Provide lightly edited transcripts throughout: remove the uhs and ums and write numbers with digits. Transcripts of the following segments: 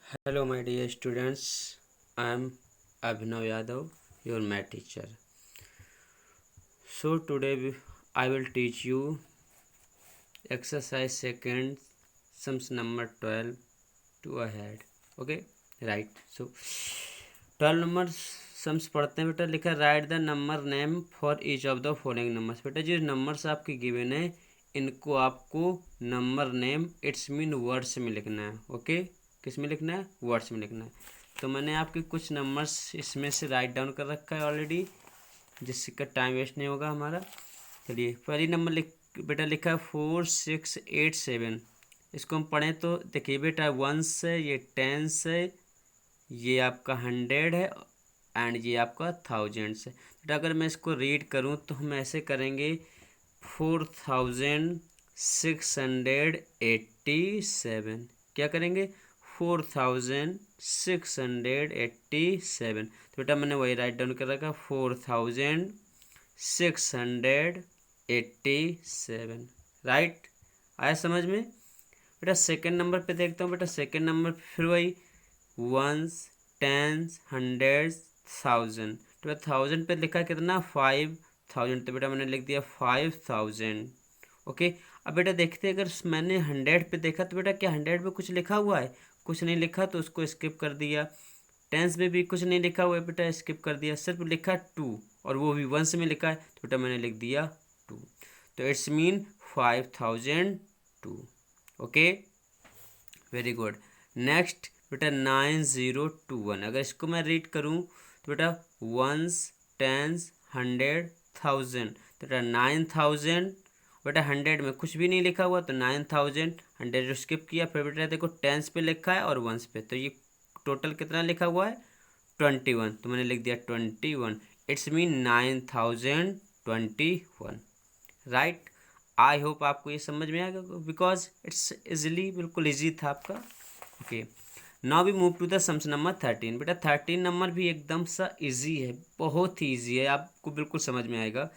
Hello, my dear students. I am Abhinav Yadav, your math teacher. So today I will teach you exercise second, sums number 12 to ahead. Okay, right. So 12 number sums पढ़ते हैं बेटा. लिखा right the number name for each of the following numbers. बेटा जो numbers आपके given है इनको आपको number name it's mean words में लिखना है. ओके, किस में लिखना है? वर्ड्स में लिखना है. तो मैंने आपके कुछ नंबर्स इसमें से राइट डाउन कर रखा है ऑलरेडी, जिससे का टाइम वेस्ट नहीं होगा हमारा. चलिए, पहली नंबर बेटा लिखा है 4687. इसको हम पढ़ें तो देखिए बेटा, 1 से ये 10 से ये आपका 100 है एंड ये आपका 1000 है. तो अगर मैं इसको रीड करूं तो हम ऐसे करेंगे 4687. क्या करेंगे? 4687. तो बेटा मैंने वही राइट डाउन कर रखा 4687. राइट, आया समझ में? बेटा सेकंड नंबर पे देखता हूँ. बेटा सेकंड नंबर फिर वही 1s 10s 100s 1000. तो बेटा 1000 पे लिखा कितना? 5000. तो बेटा मैंने लिख दिया 5000. ओके, अब बेटा देखते हैं, अगर मैंने 100 पे देखा तो बेटा क्या 100 पे कुछ लिखा हुआ है? कुछ नहीं लिखा, तो उसको स्किप कर दिया. टेंस में भी कुछ नहीं लिखा हुआ है बेटा, स्किप कर दिया. सिर्फ लिखा 2 और वो भी वंस में लिखा है, तो बेटा मैंने लिख दिया 2. तो it's mean 5002. Okay, very good. Next बेटा 9021. अगर इसको मैं रीड करूं तो बेटा 1s 10s 100 1000. तो बेटा 9000. बेटा 100 में कुछ भी नहीं लिखा हुआ, तो 9000. 100 जो स्किप किया. फिर बेटा देखो 10s पे लिखा है और 1s पे, तो ये टोटल कितना लिखा हुआ है? 21. तो मैंने लिख दिया 21. It's mean 9021. Right, I hope आपको ये समझ में आएगा, बिकॉज इट्स इजिली, बिल्कुल इजी था आपका. Okay, now we move to the sums number 13. बेटा 13 नंबर भी एकदम सा इजी है, बहुत ही इजी है, आपको बिल्कुल समझ में आएगा.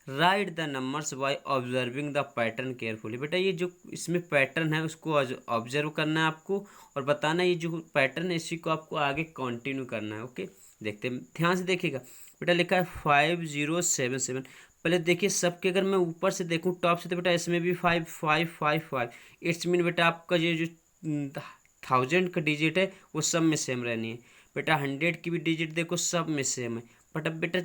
Right the numbers by observing the pattern carefully. बेटा ये जो इसमें पैटर्न है उसको ऑब्जर्व करना है आपको और बताना ये जो पैटर्न है इसी को आपको आगे कंटिन्यू करना है. ओके, देखते हैं, ध्यान से देखिएगा. बेटा लिखा है 5077. पहले देखिए सबके, अगर मैं ऊपर से देखूं टॉप से, तो बेटा इसमें भी 5555. इट्स मीन बेटा आपका ये जो 1000 का डिजिट है वो सब में सेम रहनी है. बेटा 100 की भी डिजिट देखो सब में सेम है. बट अब बेटा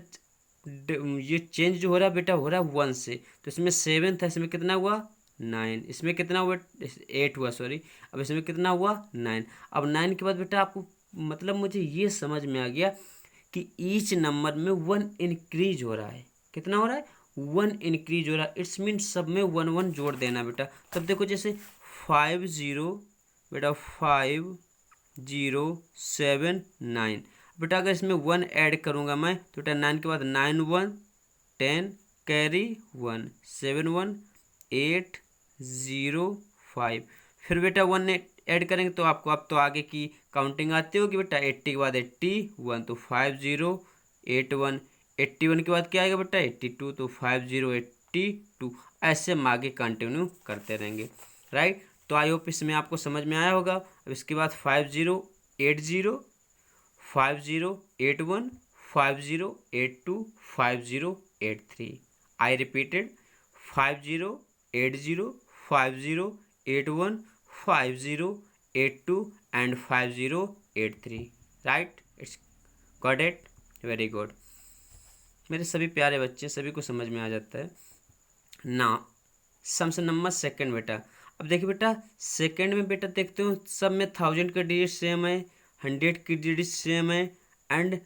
ये चेंज जो हो रहा है बेटा हो रहा है 1 से. तो इसमें 7 था, इसमें कितना हुआ? 9. इसमें कितना हुआ? 8 हुआ, सॉरी. अब इसमें कितना हुआ? 9. अब 9 के बाद बेटा आपको मतलब मुझे ये समझ में आ गया कि ईच नंबर में 1 इंक्रीज हो रहा है. कितना हो रहा है? 1 इंक्रीज हो रहा है. इट्स मीन सब में 1 1 जोड़ देना बेटा. तब देखो जैसे 50 बेटा 5079. बेटा अगर इसमें 1 ऐड करूँगा मैं तो बेटा 9 के बाद 9 1 10 कैरी 1 7 1 8 0 5. फिर बेटा 1 ऐड करेंगे तो आपको अब तो आगे की काउंटिंग आती होगी बेटा. 80 के बाद 81, तो 5081. 81 के बाद क्या आएगा बेटा? 82, तो 5082. ऐसे हम आगे कंटिन्यू करते रहेंगे. राइट, तो आई होप इसमें आपको समझ में आया होगा. अब इसके बाद 5080 5081 5082 5083. I repeated 5080 5081 5082 and 5083. Right, it's got it, very good. मेरे सभी प्यारे बच्चे, सभी को समझ में आ जाता है ना. सम्स नंबर सेकंड बेटा. अब देखिए बेटा सेकंड में बेटा देखते हो सब में 1000 का डिजिट सेम है, 100 की डिजिट सेम है एंड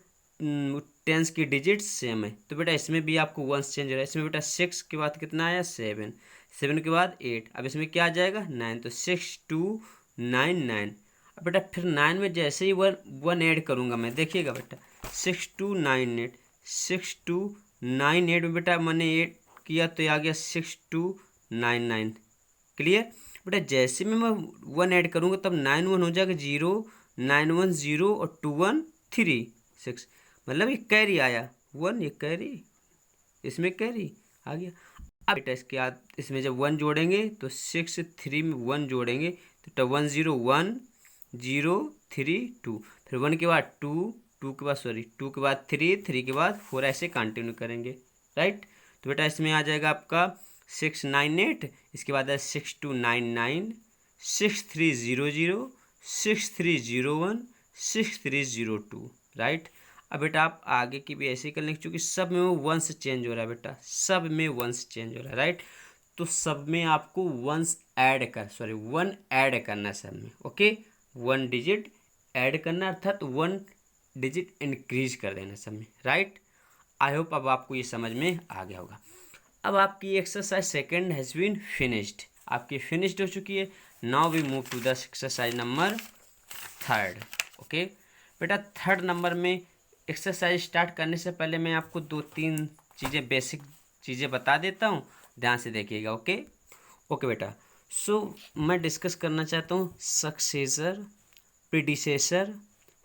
10s की डिजिट सेम है. तो बेटा इसमें भी आपको 1 चेंज हो रहा है. इसमें बेटा 6 के बाद कितना आया? 7. 7 के बाद 8. अब इसमें क्या आ जाएगा? 9. तो 6299. अब बेटा फिर 9 में जैसे ही 1 ऐड करूँगा मैं, देखिएगा बेटा 6298. 6298 में बेटा मैंने 8 किया तो ये आ गया 6299. क्लियर बेटा? जैसे में मैं 1 ऐड करूँगा तब 9 1 हो जाएगा 0, 9 1 0 और 2 1 3 6. मतलब ये कैरी आया 1, ये कैरी, इसमें कैरी आ गया. अब बेटा इसके बाद इसमें जब 1 जोड़ेंगे तो 6 3 में 1 जोड़ेंगे तो 101 0 3 2, फिर 1 के बाद 2, 2 के बाद 2 के बाद 3, 3 के बाद 4, ऐसे कंटिन्यू करेंगे, राइट। तो बेटा इसमें आ जाएगा आपका 698, इसके बाद है 6299, 6300, 6301, 6302, राइट। अब बेटा आप आगे की भी ऐसे ही कर लेंगे, क्योंकि सब में वो 1 से चेंज हो रहा है बेटा, सब में 1 से चेंज हो रहा है, राइट। तो सब में आपको 1 ऐड करना है सब में, ओके। 1 डिजिट ऐड करना, अर्थात 1 डिजिट इंक्रीज कर देना सब में, राइट। आई होप अब आपको ये समझ में आ गया होगा। अब आपकी exercise second has been finished, आपकी फिनिश्ड हो चुकी है। Now we move to the exercise number third, okay. बेटा थर्ड नंबर में एक्सरसाइज स्टार्ट करने से पहले मैं आपको 2-3 चीज़ें, बेसिक चीज़ें बता देता हूँ, ध्यान से देखिएगा, ओके। ओके बेटा, सो मैं डिस्कस करना चाहता हूँ successor, predecessor,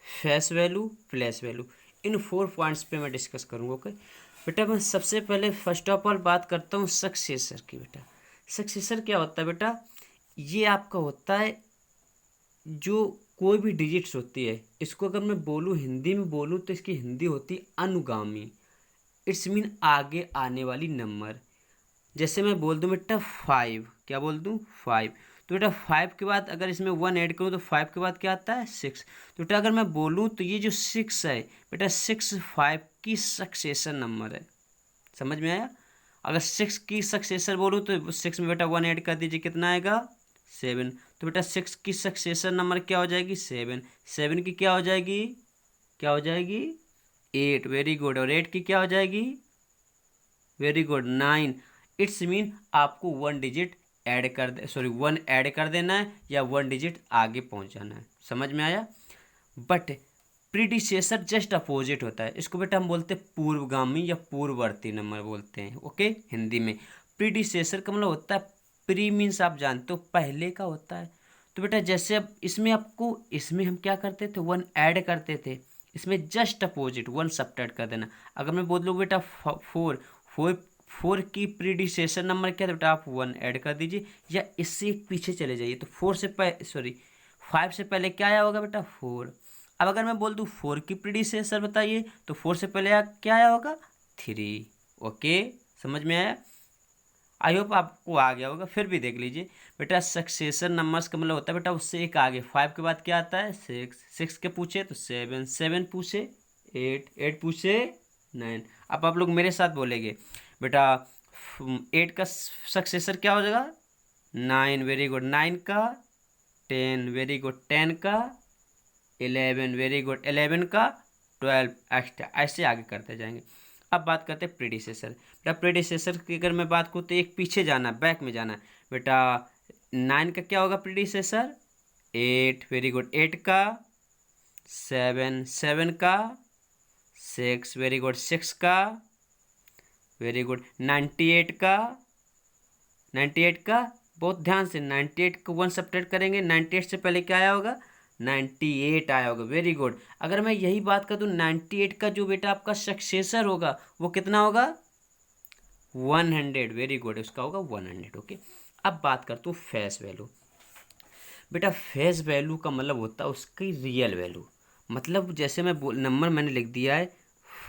face value, place value, इन 4 पॉइंट्स पे मैं डिस्कस करूँगा, ओके। बेटा मैं सबसे पहले फर्स्ट ऑफ ऑल बात करता हूँ सक्सेसर की। बेटा सक्सेसर क्या होता है बेटा, ये आपका होता है जो कोई भी डिजिट्स होती है, इसको अगर मैं बोलूँ हिंदी में बोलूँ तो इसकी हिंदी होती है अनुगामी। इट्स मीन आगे आने वाली नंबर। जैसे मैं बोल दूँ बेटा 5, क्या बोल दूँ 5, तो बेटा 5 के बाद अगर इसमें 1 ऐड करूँ तो 5 के बाद क्या आता है 6। तो बेटा अगर मैं बोलूँ तो ये जो 6 है बेटा 6 5 की सक्सेसर नंबर है, समझ में आया। अगर 6 की सक्सेसर बोलूँ तो 6 में बेटा 1 ऐड कर दीजिए, कितना आएगा 7। तो बेटा 6 की सक्सेसर नंबर क्या हो जाएगी 7, 7 की क्या हो जाएगी, क्या हो जाएगी 8, वेरी गुड। और 8 की क्या हो जाएगी, वेरी गुड 9। इट्स मीन आपको 1 डिजिट ऐड कर दे, 1 ऐड कर देना है या 1 डिजिट आगे पहुंच जाना है, समझ में आया। बट प्रीडिसेसर जस्ट अपोजिट होता है, इसको बेटा हम बोलते हैं पूर्वगामी या पूर्ववर्ती नंबर बोलते हैं, ओके हिंदी में। प्रीडिसेसर का मतलब होता है, प्री मीन्स आप जानते हो पहले का होता है। तो बेटा जैसे अब इसमें आपको, इसमें हम क्या करते थे 1 ऐड करते थे, इसमें जस्ट अपोजिट 1 सब्ट्रैक्ट कर देना। अगर मैं बोल दूँ बेटा 4, 4 की प्रीडिसेसर नंबर क्या था बेटा, आप 1 ऐड कर दीजिए या इससे एक पीछे चले जाइए। तो 5 से पहले क्या आया होगा बेटा 4। अब अगर मैं बोल दूँ 4 की प्रीडिसेसर बताइए, तो 4 से पहले क्या आया होगा 3, ओके समझ में आया। आई होप आपको आ गया होगा, फिर भी देख लीजिए बेटा सक्सेसर नंबर्स का मतलब होता है बेटा उससे एक आगे। 5 के बाद क्या आता है 6, 6 के पूछे तो 7, 7 पूछे 8, 8 पूछे 9। अब आप लोग मेरे साथ बोलेंगे बेटा 8 का सक्सेसर क्या हो जाएगा 9, वेरी गुड 9 का 10, वेरी गुड 10 का 11, वेरी गुड 11 का 12 एक्स्ट्रा, ऐसे आगे करते जाएंगे। अब बात करते हैं प्रीडिसेसर। बेटा प्रीडिसेसर की अगर मैं बात करूँ तो एक पीछे जाना, बैक में जाना। बेटा 9 का क्या होगा प्रीडिसेसर 8, वेरी गुड 8 का 7, 7 का 6, वेरी गुड 6 का, वेरी गुड 98 का, 98 का बहुत ध्यान से 98 को 1 सब्ट्रैक्ट करेंगे, 98 से पहले क्या आया होगा 98 आया होगा, वेरी गुड। अगर मैं यही बात कर दूँ 98 का जो बेटा आपका सक्सेसर होगा वो कितना होगा 100, वेरी गुड, उसका होगा 100, ओके। अब बात करता हूँ फेस वैल्यू। बेटा फेस वैल्यू का मतलब होता है उसकी रियल वैल्यू, मतलब जैसे मैं नंबर मैंने लिख दिया है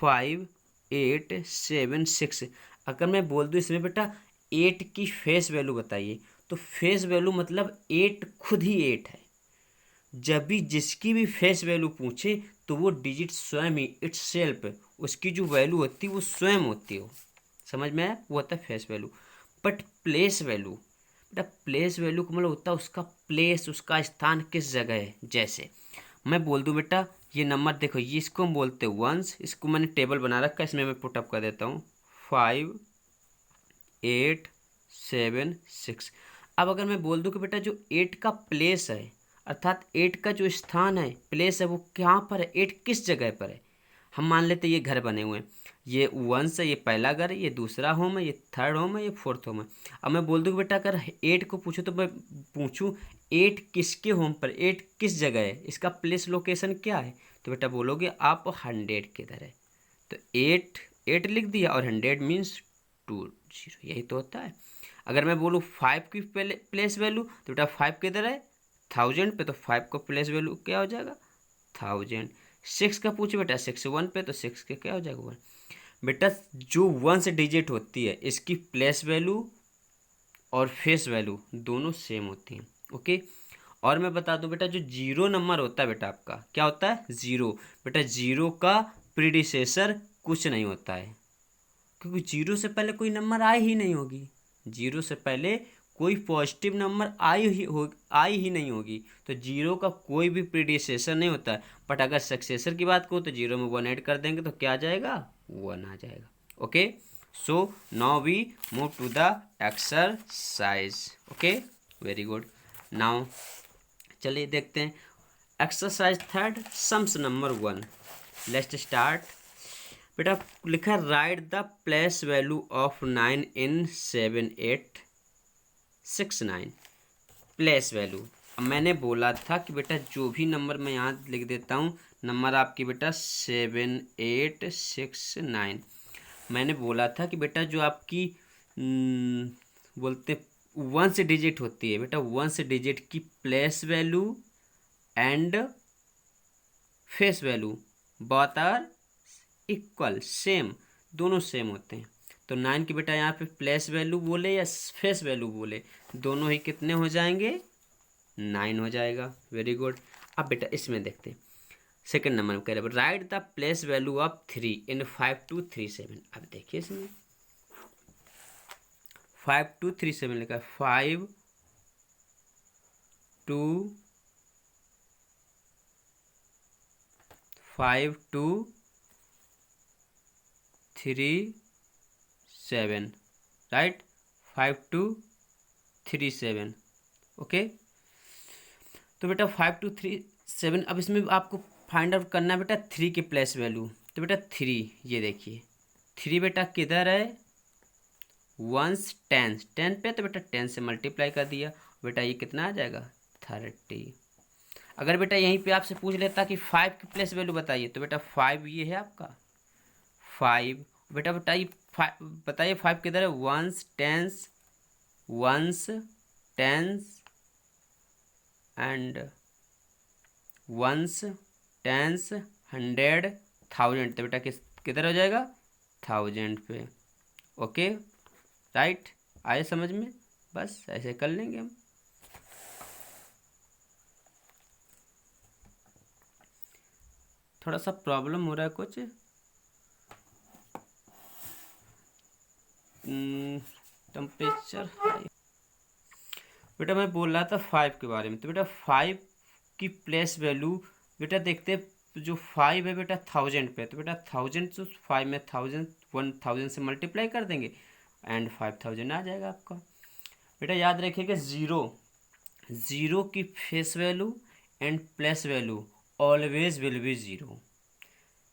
5 8 7 6, अगर मैं बोल दूँ इसमें बेटा 8 की फेस वैल्यू बताइए, तो फेस वैल्यू मतलब 8 खुद ही 8 है। जब भी जिसकी भी फेस वैल्यू पूछे तो वो डिजिट स्वयं ही इट्स सेल्फ, उसकी जो वैल्यू होती है वो स्वयं होती है, समझ में आया, वो होता है face value. But place value, बेटा प्लेस वैल्यू का मतलब होता है उसका प्लेस, उसका स्थान किस जगह है। जैसे मैं बोल दूं बेटा ये नंबर देखो, ये इसको हम बोलते हैं वंस, इसको मैंने टेबल बना रखा है, इसमें मैं पुटअप कर देता हूँ 5 8 7 6। अब अगर मैं बोल दूं कि बेटा जो 8 का प्लेस है, अर्थात 8 का जो स्थान है प्लेस है वो कहाँ पर है, 8 किस जगह पर है। हम मान लेते ये घर बने हुए हैं, ये 1 से ये पहला घर है, ये दूसरा होम है, ये थर्ड होम है, ये फोर्थ होम है। अब मैं बोल दूँ कि बेटा अगर 8 को पूछूँ तो मैं पूछूँ 8 किसके होम पर, 8 किस जगह है, इसका प्लेस लोकेशन क्या है, तो बेटा बोलोगे आप 100 किधर है। तो 8 लिख दिया और 100 मीन्स 20, यही तो होता है। अगर मैं बोलूँ 5 की प्लेस वैल्यू, तो बेटा 5 किधर है 1000 पे तो 5 का प्लेस वैल्यू क्या हो जाएगा 1000। 6 का पूछे बेटा 6 1 पे तो 6 के क्या हो जाएगा 1। बेटा जो 1 से डिजिट होती है इसकी प्लेस वैल्यू और फेस वैल्यू दोनों सेम होती हैं। ओके, और मैं बता दूं बेटा जो जीरो नंबर होता है बेटा आपका क्या होता है जीरो। बेटा जीरो का प्रीडिसेसर कुछ नहीं होता है, क्योंकि जीरो से पहले कोई नंबर आई ही नहीं होगी। जीरो से पहले कोई पॉजिटिव नंबर आई ही नहीं होगी, तो जीरो का कोई भी प्रीडिसेसर नहीं होता है। बट अगर सक्सेसर की बात करो तो जीरो में 1 ऐड कर देंगे तो क्या आ जाएगा 1 आ जाएगा। Okay, so now we move to the exercise. Okay, very good. Now चलिए देखते हैं exercise third sums number 1। Let's start. बेटा लिखा है right the place value of 9 in 7 8 6 9। Place value, अब मैंने बोला था कि बेटा जो भी नंबर मैं यहाँ लिख देता हूँ, नंबर आपकी बेटा 7 8 6 9। मैंने बोला था कि बेटा जो आपकी बोलते 1 से डिजिट होती है बेटा, 1 से डिजिट की place value and face value both are equal, same, दोनों सेम होते हैं। तो 9 की बेटा यहाँ पे प्लेस वैल्यू बोले या फेस वैल्यू बोले, दोनों ही कितने हो जाएंगे 9 हो जाएगा। Very good. अब बेटा इसमें देखते हैं सेकंड नंबर में कह रहे right the place value of 3 इन 5 2 3 7। अब देखिए इसमें 5 2 3 7 लिखा है 5 2 5 2 3 7, राइट 5 2 3 7। ओके, तो बेटा 5 2 3 7। अब इसमें आपको फाइंड आउट करना है बेटा 3 की प्लेस वैल्यू। तो बेटा 3, ये देखिए 3 बेटा किधर है 1 10 10 पे, तो बेटा 10 से मल्टीप्लाई कर दिया, बेटा ये कितना आ जाएगा 30। अगर बेटा यहीं पे आपसे पूछ लेता कि 5 की प्लेस वैल्यू बताइए, तो बेटा 5 ये है आपका 5। बेटा बताइए बताइए 5 किधर है 1 10 1 10 एंड 1 10 100 1000। तो बेटा किधर हो जाएगा 1000 पे। ओके, राइट, आए समझ में? बस ऐसे कर लेंगे हम। थोड़ा सा प्रॉब्लम हो रहा है कुछ, टेम्परेचर हाई। बेटा मैं बोल रहा था 5 के बारे में, तो बेटा 5 की प्लेस वैल्यू बेटा देखते जो 5 है बेटा 1000 पे, तो बेटा 1000 से 5 में 1000 से मल्टीप्लाई कर देंगे एंड 5000 आ जाएगा आपका। बेटा याद रखिएगा ज़ीरो की face value and place value always will be zero.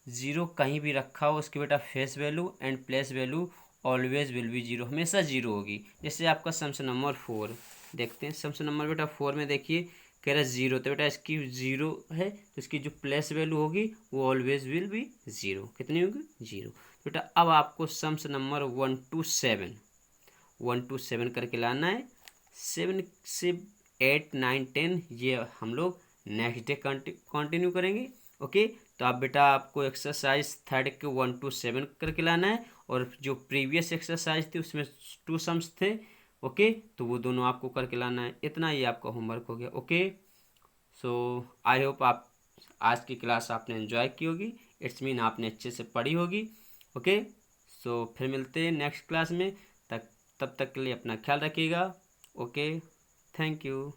Zero कहीं भी रखा हो उसकी बेटा face value and place value always will be zero, हमेशा ज़ीरो होगी। जैसे आपका सम्स नंबर 4 देखते हैं, सम्स नंबर बेटा 4 में देखिए कह रहा है ज़ीरो, तो बेटा इसकी ज़ीरो है तो इसकी जो प्लेस वैल्यू होगी वो ऑलवेज विल बी ज़ीरो। कितनी होगी 0। बेटा अब आपको सम्स नंबर 1 to 7 करके लाना है। 7 से 8 9 10 ये हम लोग नेक्स्ट डे कंटिन्यू करेंगे। ओके, तो आप बेटा आपको एक्सरसाइज थर्ड के 1 to 7 करके लाना है, और जो प्रीवियस एक्सरसाइज थी उसमें 2 सम्स थे। ओके, तो वो दोनों आपको करके लाना है। इतना ही आपका होमवर्क हो गया। ओके, सो आई होप आप आज की क्लास आपने एंजॉय की होगी, इट्स मीन आपने अच्छे से पढ़ी होगी। ओके, सो फिर मिलते हैं नेक्स्ट क्लास में, तब तक के लिए अपना ख्याल रखिएगा। Okay, thank you.